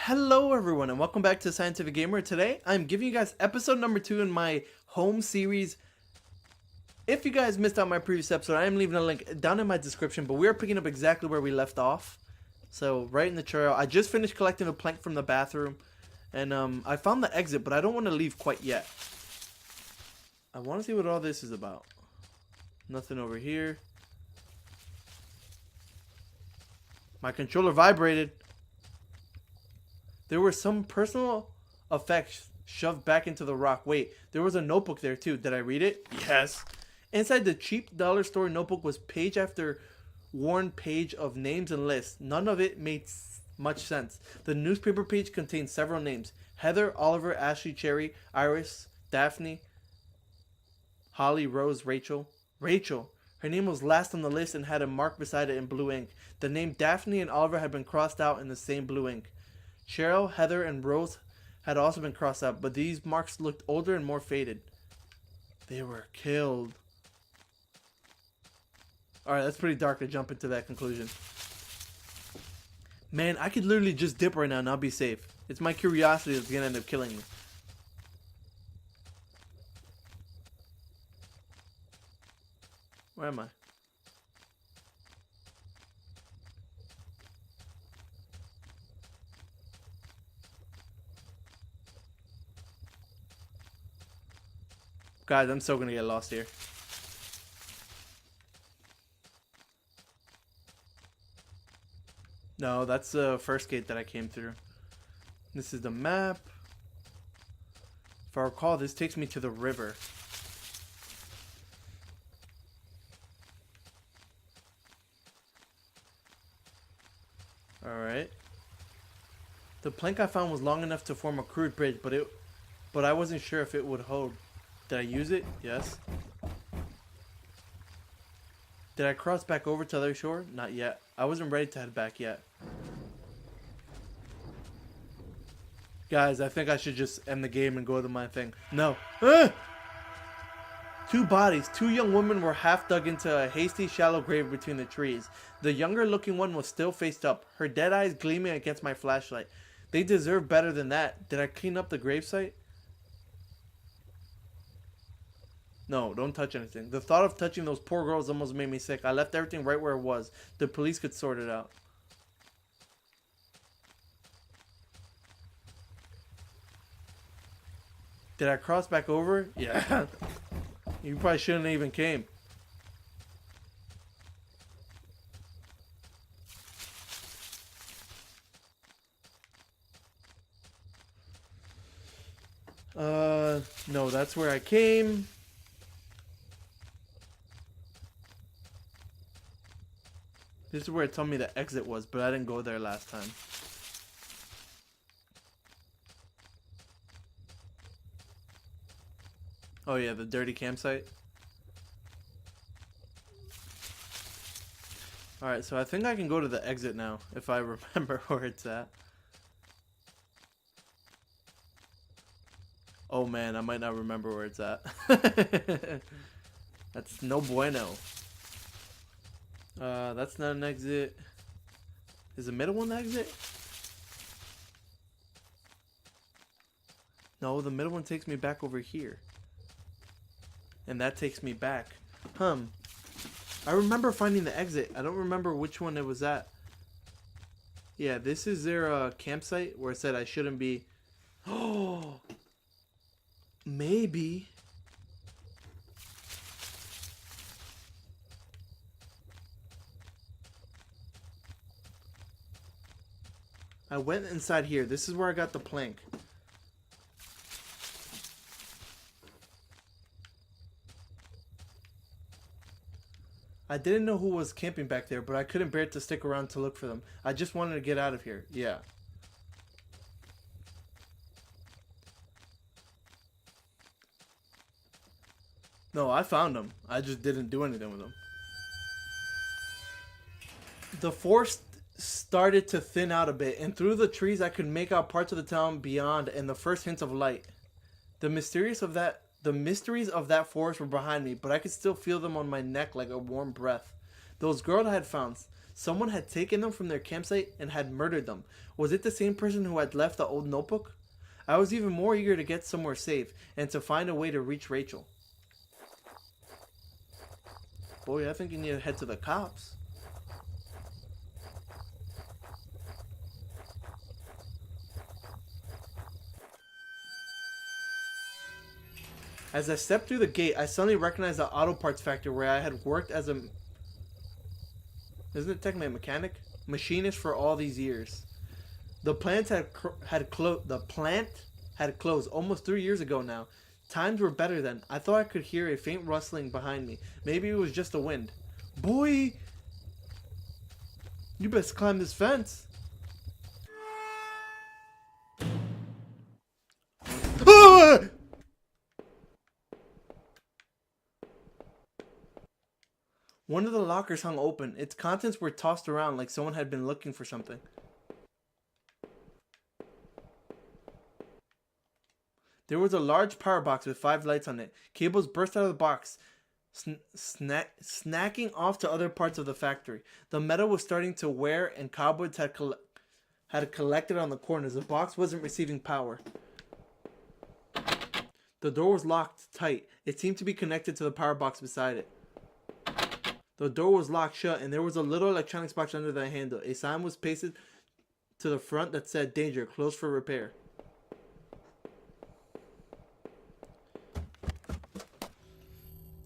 Hello everyone and welcome back to Scientific Gamer. Today I'm giving you guys episode number 2 in my home series. If you guys missed out my previous episode, I am leaving a link down in my description, but we are picking up exactly where we left off. So right in the trail, I just finished collecting a plank from the bathroom and I found the exit, but I don't want to leave quite yet. I want to see what all this is about. Nothing over here. My controller vibrated. There were some personal effects shoved back into the rock. Wait, there was a notebook there too. Did I read it? Yes. Inside the cheap dollar store notebook was page after worn page of names and lists. None of it made much sense. The newspaper page contained several names. Heather, Oliver, Ashley, Cherry, Iris, Daphne, Holly, Rose, Rachel. Rachel. Her name was last on the list and had a mark beside it in blue ink. The name Daphne and Oliver had been crossed out in the same blue ink. Cheryl, Heather, and Rose had also been crossed out, but these marks looked older and more faded. They were killed. Alright, that's pretty dark to jump into that conclusion. Man, I could literally just dip right now and I'll be safe. It's my curiosity that's going to end up killing me. Where am I? Guys, I'm so gonna get lost here. No, that's the first gate that I came through. This is the map. If I recall, this takes me to the river. Alright. The plank I found was long enough to form a crude bridge, but I wasn't sure if it would hold. Did I use it? Yes. Did I cross back over to the other shore? Not yet. I wasn't ready to head back yet. Guys, I think I should just end the game and go to my thing. No. Ah! Two bodies. Two young women were half dug into a hasty, shallow grave between the trees. The younger looking one was still faced up, her dead eyes gleaming against my flashlight. They deserve better than that. Did I clean up the gravesite? No, don't touch anything. The thought of touching those poor girls almost made me sick. I left everything right where it was. The police could sort it out. Did I cross back over? Yeah. You probably shouldn't have even came. No, that's where I came. This is where it told me the exit was, but I didn't go there last time. Oh yeah, the dirty campsite. Alright, so I think I can go to the exit now, if I remember where it's at. Oh man, I might not remember where it's at. That's no bueno. That's not an exit. Is the middle one the exit? No, the middle one takes me back over here. And that takes me back. I remember finding the exit. I don't remember which one it was at. Yeah, this is their campsite where it said I shouldn't be. Oh, maybe. I went inside here. This is where I got the plank. I didn't know who was camping back there, but I couldn't bear to stick around to look for them. I just wanted to get out of here. Yeah. No, I found them. I just didn't do anything with them. The forest started to thin out a bit, and through the trees I could make out parts of the town beyond and the first hints of light. The mysteries of that forest were behind me, but I could still feel them on my neck like a warm breath. Those girls I had found, Someone had taken them from their campsite and had murdered them. Was it the same person who had left the old notebook? I was even more eager to get somewhere safe and to find a way to reach Rachel. Boy, I think you need to head to the cops. As I stepped through the gate, I suddenly recognized the auto parts factory where I had worked as a... Isn't it technically a mechanic? Machinist for all these years. The plant had closed almost 3 years ago now. Times were better then. I thought I could hear a faint rustling behind me. Maybe it was just the wind. Boy! You best climb this fence. Ah! One of the lockers hung open. Its contents were tossed around like someone had been looking for something. There was a large power box with 5 lights on it. Cables burst out of the box, snacking off to other parts of the factory. The metal was starting to wear and cobwebs had collected on the corners. The box wasn't receiving power. The door was locked tight. It seemed to be connected to the power box beside it. The door was locked shut and there was a little electronics box under the handle. A sign was pasted to the front that said, "Danger, closed for repair."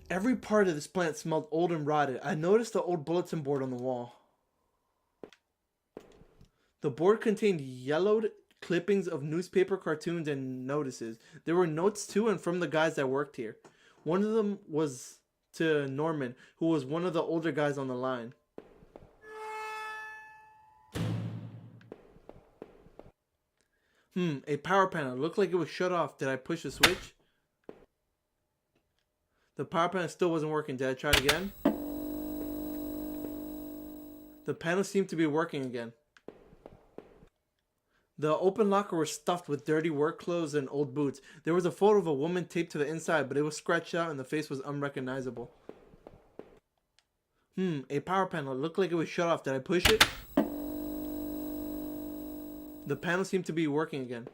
Every part of this plant smelled old and rotted. I noticed the old bulletin board on the wall. The board contained yellowed clippings of newspaper cartoons and notices. There were notes to and from the guys that worked here. One of them was to Norman, who was one of the older guys on the line. A power panel. Looked like it was shut off. Did I push the switch? The power panel still wasn't working. Did I try it again? The panel seemed to be working again. The open locker was stuffed with dirty work clothes and old boots. There was a photo of a woman taped to the inside, but it was scratched out and the face was unrecognizable. A power panel. It looked like it was shut off. Did I push it? The panel seemed to be working again.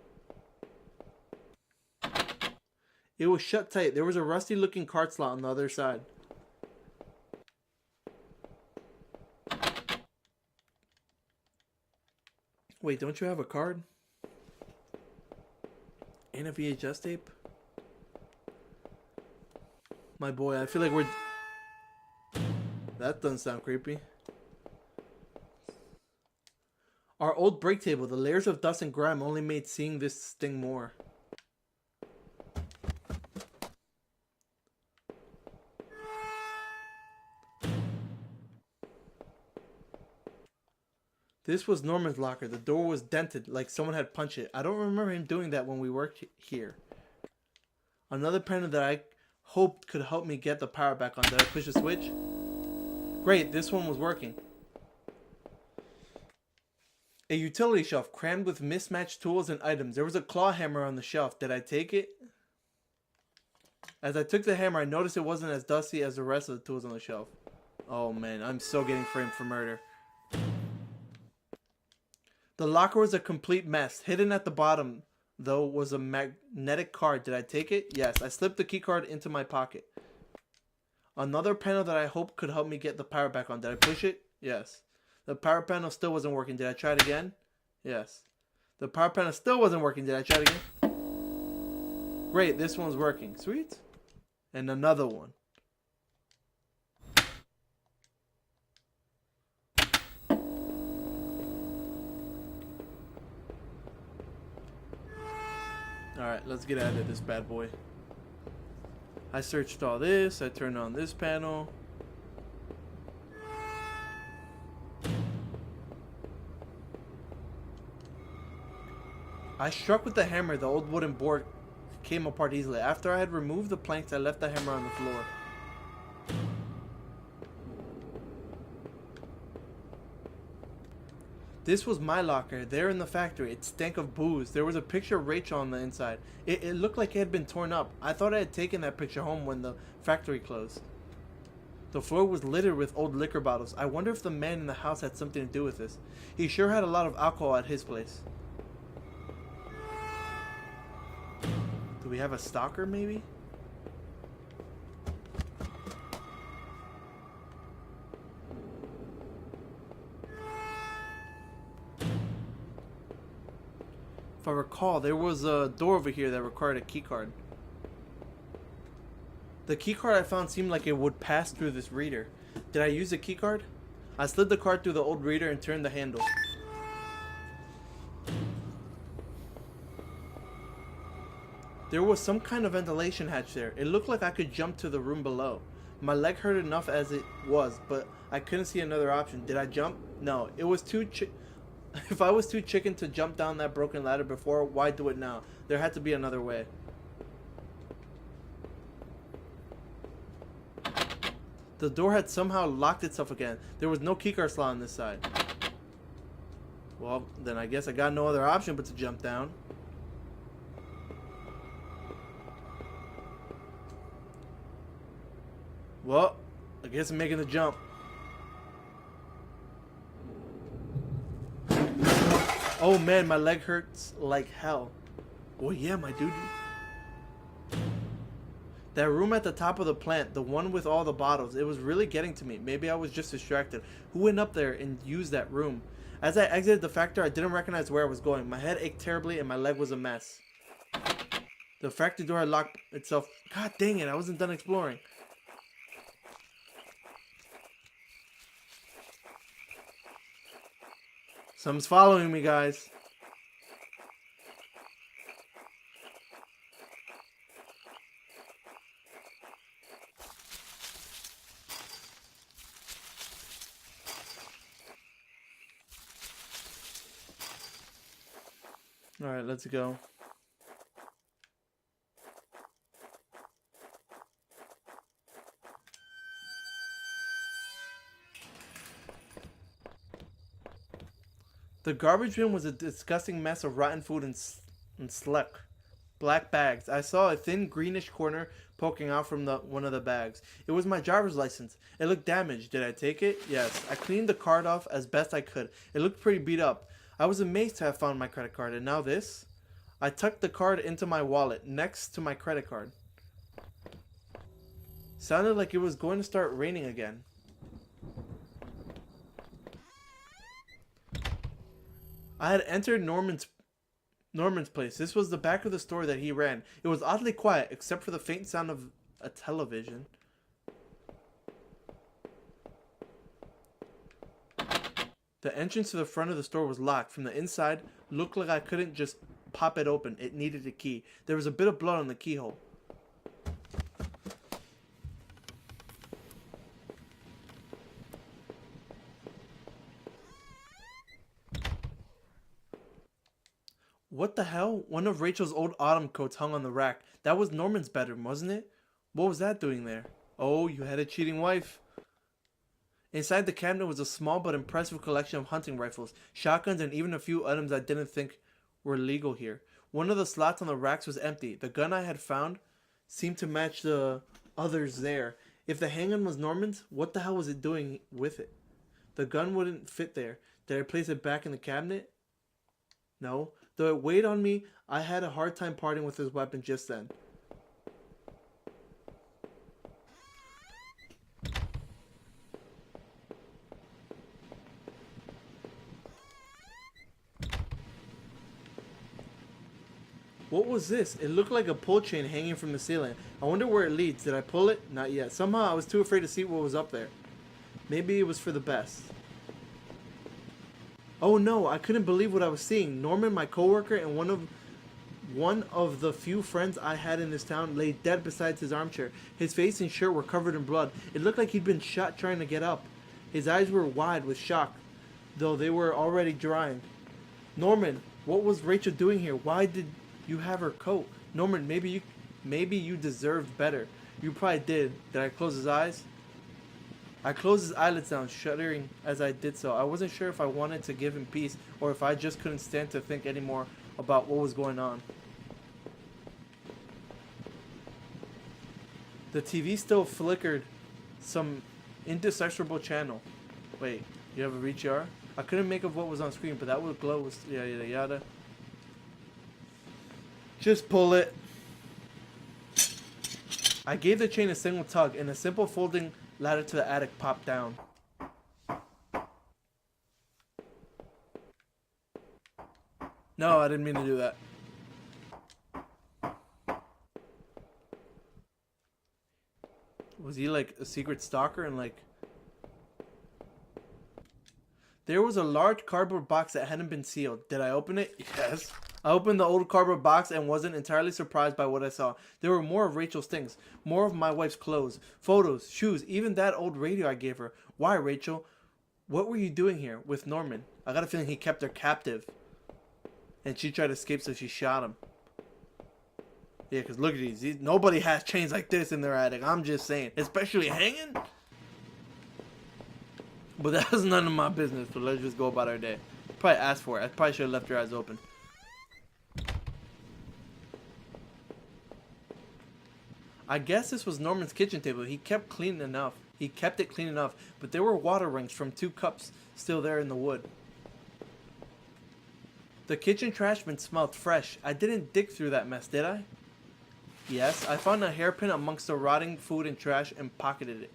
It was shut tight. There was a rusty looking card slot on the other side. Wait, don't you have a card? And a VHS tape? My boy, I feel like we're... That doesn't sound creepy. Our old break table. The layers of dust and grime only made seeing this sting more. This was Norman's locker. The door was dented like someone had punched it. I don't remember him doing that when we worked here. Another panel that I hoped could help me get the power back on. Did I push the switch? Great, this one was working. A utility shelf crammed with mismatched tools and items. There was a claw hammer on the shelf. Did I take it? As I took the hammer, I noticed it wasn't as dusty as the rest of the tools on the shelf. Oh man, I'm so getting framed for murder. The locker was a complete mess. Hidden at the bottom, though, was a magnetic card. Did I take it? Yes. I slipped the key card into my pocket. Another panel that I hoped could help me get the power back on. Did I push it? Yes. The power panel still wasn't working. Did I try it again? Yes. The power panel still wasn't working. Did I try it again? Great, this one's working. Sweet. And another one. Alright, let's get out of this bad boy. I searched all this. I turned on this panel. I struck with the hammer. The old wooden board came apart easily. After I had removed the planks, I left the hammer on the floor. This was my locker, there in the factory. It stank of booze. There was a picture of Rachel on the inside. It looked like it had been torn up. I thought I had taken that picture home when the factory closed. The floor was littered with old liquor bottles. I wonder if the man in the house had something to do with this. He sure had a lot of alcohol at his place. Do we have a stalker, maybe? If I recall, there was a door over here that required a keycard. The keycard I found seemed like it would pass through this reader. Did I use the keycard? I slid the card through the old reader and turned the handle. There was some kind of ventilation hatch there. It looked like I could jump to the room below. My leg hurt enough as it was, but I couldn't see another option. Did I jump? No. It was too If I was too chicken to jump down that broken ladder before, why do it now? There had to be another way. The door had somehow locked itself again. There was no keycard slot on this side. Well, then I guess I got no other option but to jump down. Well, I guess I'm making the jump. Oh man, my leg hurts like hell. Oh yeah, my dude. That room at the top of the plant, the one with all the bottles, it was really getting to me. Maybe I was just distracted. Who went up there and used that room? As I exited the factory, I didn't recognize where I was going. My head ached terribly and my leg was a mess. The factory door had locked itself. God dang it, I wasn't done exploring. Something's following me, guys. Alright, let's go. The garbage bin was a disgusting mess of rotten food and sleck. Black bags. I saw a thin greenish corner poking out from one of the bags. It was my driver's license. It looked damaged. Did I take it? Yes. I cleaned the card off as best I could. It looked pretty beat up. I was amazed to have found my credit card, and now this? I tucked the card into my wallet, next to my credit card. Sounded like it was going to start raining again. I had entered Norman's place. This was the back of the store that he ran. It was oddly quiet, except for the faint sound of a television. The entrance to the front of the store was locked. From the inside, looked like I couldn't just pop it open. It needed a key. There was a bit of blood on the keyhole. What the hell? One of Rachel's old autumn coats hung on the rack. That was Norman's bedroom, wasn't it? What was that doing there? Oh, you had a cheating wife. Inside the cabinet was a small but impressive collection of hunting rifles, shotguns, and even a few items I didn't think were legal here. One of the slots on the racks was empty. The gun I had found seemed to match the others there. If the handgun was Norman's, what the hell was it doing with it? The gun wouldn't fit there. Did I place it back in the cabinet? No. Though it weighed on me, I had a hard time parting with his weapon just then. What was this? It looked like a pull chain hanging from the ceiling. I wonder where it leads. Did I pull it? Not yet. Somehow I was too afraid to see what was up there. Maybe it was for the best. Oh no, I couldn't believe what I was seeing. Norman, my coworker, and one of the few friends I had in this town lay dead beside his armchair. His face and shirt were covered in blood. It looked like he'd been shot trying to get up. His eyes were wide with shock, though they were already drying. Norman, what was Rachel doing here? Why did you have her coat? Norman, maybe you deserved better. You probably did. Did I close his eyes? I closed his eyelids down, shuddering as I did so. I wasn't sure if I wanted to give him peace or if I just couldn't stand to think anymore about what was going on. The TV still flickered some Indecipherable channel. Wait, you have a reach R? I couldn't make of what was on screen, but that would glow was yada yada yada. Just pull it. I gave the chain a single tug, and a simple folding ladder to the attic popped down. No, I didn't mean to do that. Was he like a secret stalker and like... There was a large cardboard box that hadn't been sealed. Did I open it? Yes. I opened the old cardboard box and wasn't entirely surprised by what I saw. There were more of Rachel's things. More of my wife's clothes, photos, shoes, even that old radio I gave her. Why, Rachel? What were you doing here with Norman? I got a feeling he kept her captive. And she tried to escape, so she shot him. Yeah, because look at these. Nobody has chains like this in their attic. I'm just saying. Especially hanging. But that's none of my business, so let's just go about our day. Probably asked for it. I probably should have left your eyes open. I guess this was Norman's kitchen table. He kept it clean enough, but there were water rings from 2 cups still there in the wood. The kitchen trash bin smelled fresh. I didn't dig through that mess, did I? Yes, I found a hairpin amongst the rotting food and trash and pocketed it.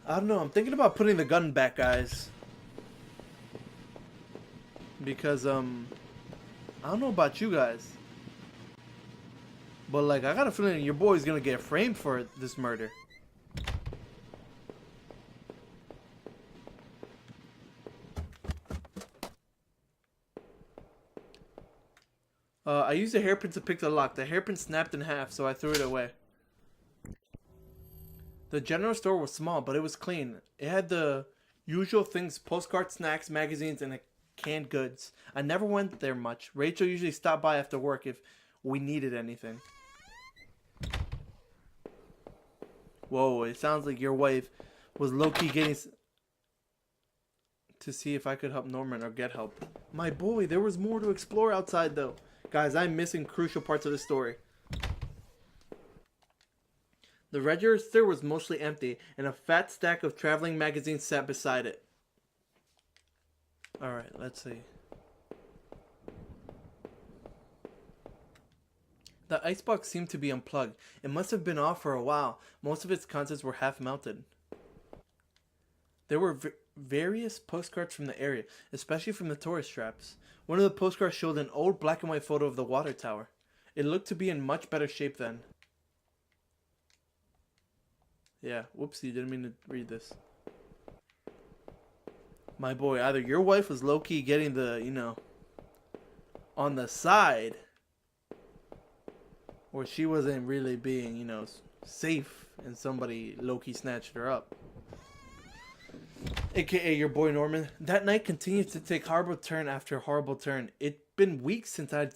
I don't know, I'm thinking about putting the gun back, guys. Because, I don't know about you guys. But, like, I got a feeling your boy's gonna get framed for this murder. I used a hairpin to pick the lock. The hairpin snapped in half, so I threw it away. The general store was small, but it was clean. It had the usual things: postcards, snacks, magazines, and canned goods. I never went there much. Rachel usually stopped by after work if we needed anything. Whoa, it sounds like your wife was low-key getting to see if I could help Norman or get help. My boy, there was more to explore outside though. Guys, I'm missing crucial parts of the story. The register was mostly empty, and a fat stack of traveling magazines sat beside it. Alright, let's see. The icebox seemed to be unplugged. It must have been off for a while. Most of its contents were half melted. There were various postcards from the area, especially from the tourist traps. One of the postcards showed an old black and white photo of the water tower. It looked to be in much better shape then. Yeah, whoopsie, didn't mean to read this. My boy, either your wife was low-key getting the, you know, on the side, or she wasn't really being, you know, safe and somebody low-key snatched her up. AKA your boy Norman. That night continued to take horrible turn after horrible turn. It'd been weeks since I'd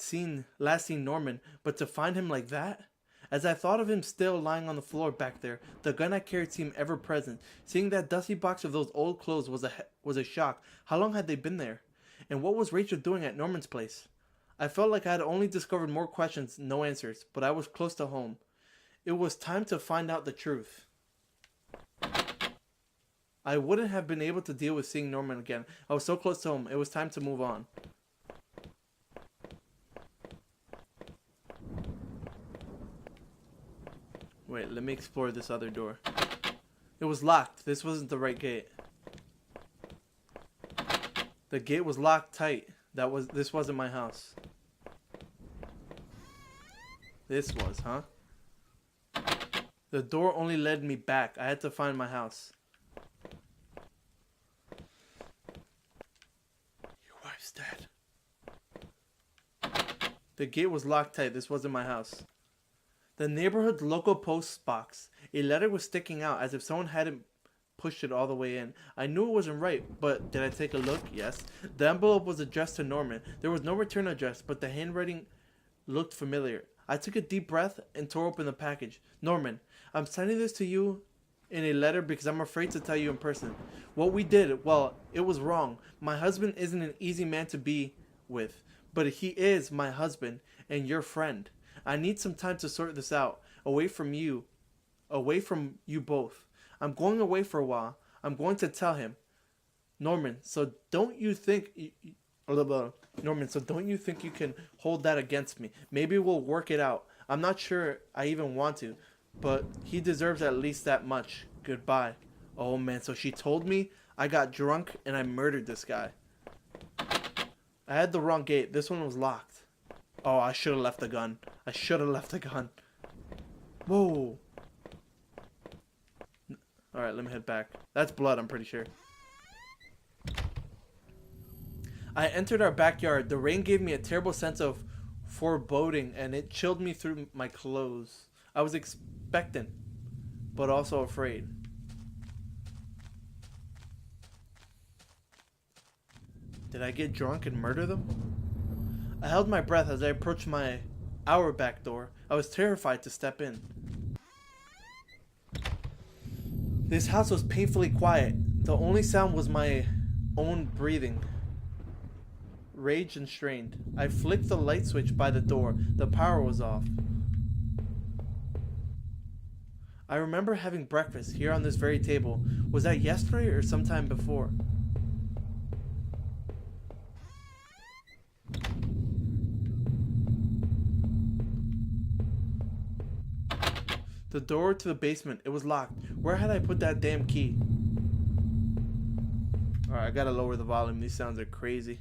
last seen Norman, but to find him like that? As I thought of him still lying on the floor back there, the gun I carried seemed ever present. Seeing that dusty box of those old clothes was a shock. How long had they been there? And what was Rachel doing at Norman's place? I felt like I had only discovered more questions, no answers, but I was close to home. It was time to find out the truth. I wouldn't have been able to deal with seeing Norman again. I was so close to home. It was time to move on. Wait, let me explore this other door. It was locked. This wasn't the right gate. The gate was locked tight. This wasn't my house. This was, huh? The door only led me back. I had to find my house. Your wife's dead. The gate was locked tight. This wasn't my house. The neighborhood's local post box. A letter was sticking out as if someone hadn't pushed it all the way in. I knew it wasn't right, but did I take a look? Yes. The envelope was addressed to Norman. There was no return address, but the handwriting looked familiar. I took a deep breath and tore open the package. Norman, I'm sending this to you in a letter because I'm afraid to tell you in person. What we did, well, it was wrong. My husband isn't an easy man to be with, but he is my husband and your friend. I need some time to sort this out. Away from you both. I'm going away for a while. I'm going to tell him. Norman, so don't you think Norman, so don't you think you can hold that against me? Maybe we'll work it out. I'm not sure I even want to, but he deserves at least that much. Goodbye. Oh man, so she told me I got drunk and I murdered this guy. I had the wrong gate. This one was locked. Oh, I should have left the gun. I should have left the gun. Whoa. Alright, let me head back. That's blood, I'm pretty sure. I entered our backyard. The rain gave me a terrible sense of foreboding, and it chilled me through my clothes. I was expectant, but also afraid. Did I get drunk and murder them? I held my breath as I approached our back door. I was terrified to step in. This house was painfully quiet. The only sound was my own breathing. Raged and strained. I flicked the light switch by the door. The power was off. I remember having breakfast here on this very table. Was that yesterday or sometime before? The door to the basement, it was locked. Where had I put that damn key? Alright, I gotta lower the volume. These sounds are crazy.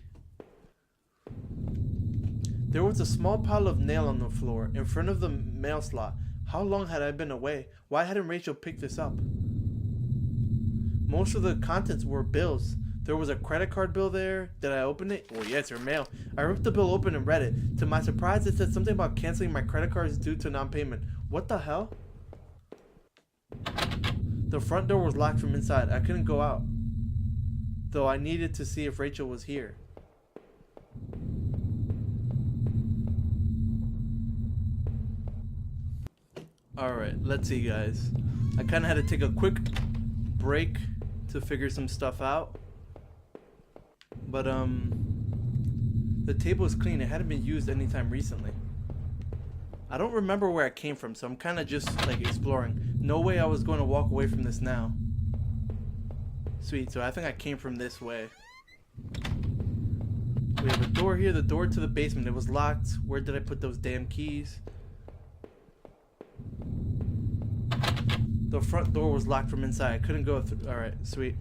There was a small pile of nail on the floor in front of the mail slot. How long had I been away? Why hadn't Rachel picked this up? Most of the contents were bills. There was a credit card bill there. Did I open it? Oh yeah, it's her mail. I ripped the bill open and read it. To my surprise, it said something about canceling my credit cards due to non-payment. What the hell? The front door was locked from inside. I couldn't go out, though I needed to see if Rachel was here. Alright, let's see guys. I kind of had to take a quick break to figure some stuff out. But the table is clean. It hadn't been used anytime recently. I don't remember where I came from, so I'm kind of just like exploring. No way I was going to walk away from this now. Sweet, so I think I came from this way. We have a door here, the door to the basement. It was locked. Where did I put those damn keys? The front door was locked from inside. I couldn't go through. Alright, sweet.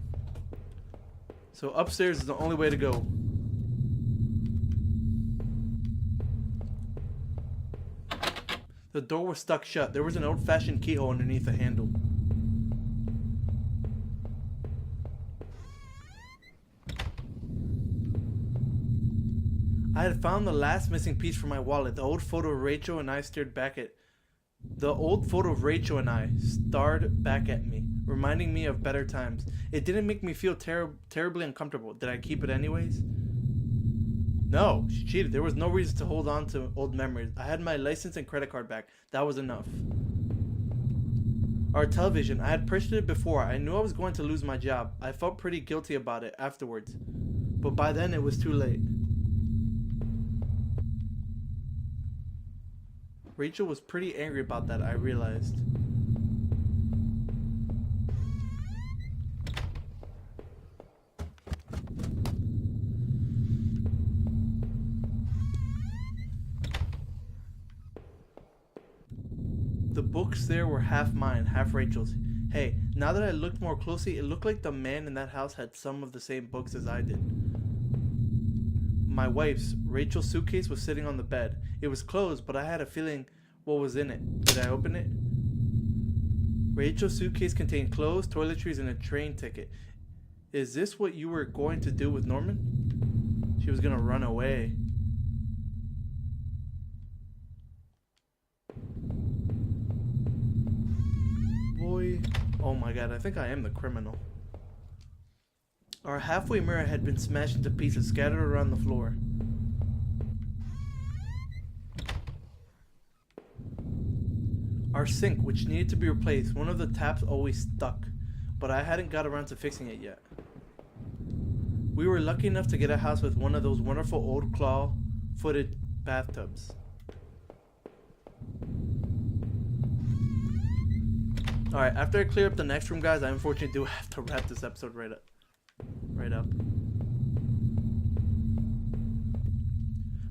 So upstairs is the only way to go. The door was stuck shut. There was an old-fashioned keyhole underneath the handle. I had found the last missing piece from my wallet. The old photo of Rachel and I stared back at me, reminding me of better times. It didn't make me feel terribly uncomfortable. Did I keep it anyways? No, she cheated. There was no reason to hold on to old memories. I had my license and credit card back. That was enough. Our television. I had purchased it before. I knew I was going to lose my job. I felt pretty guilty about it afterwards. But by then it was too late. Rachel was pretty angry about that, I realized. The books there were half mine, half Rachel's. Hey, now that I looked more closely, it looked like the man in that house had some of the same books as I did. My wife's, Rachel's suitcase was sitting on the bed. It was closed, but I had a feeling what was in it. Did I open it? Rachel's suitcase contained clothes, toiletries, and a train ticket. Is this what you were going to do with Norman? She was gonna run away. Boy. Oh my god, I think I am the criminal. Our halfway mirror had been smashed into pieces, scattered around the floor. Our sink, which needed to be replaced, one of the taps always stuck, but I hadn't got around to fixing it yet. We were lucky enough to get a house with one of those wonderful old claw-footed bathtubs. Alright, after I clear up the next room, guys, I unfortunately do have to wrap this episode right up.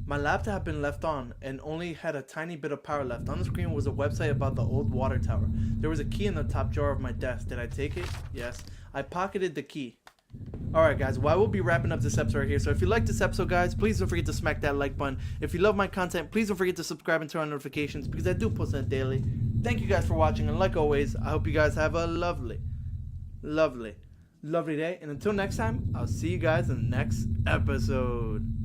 My laptop had been left on and only had a tiny bit of power left. On the screen was a website about the old water tower. There was a key in the top drawer of my desk. Did I take it? Yes. I pocketed the key. Alright guys, well I will be wrapping up this episode right here. So if you like this episode, guys, please don't forget to smack that like button. If you love my content, please don't forget to subscribe and turn on notifications because I do post it daily. Thank you guys for watching, and like always, I hope you guys have a lovely day. And until next time, I'll see you guys in the next episode.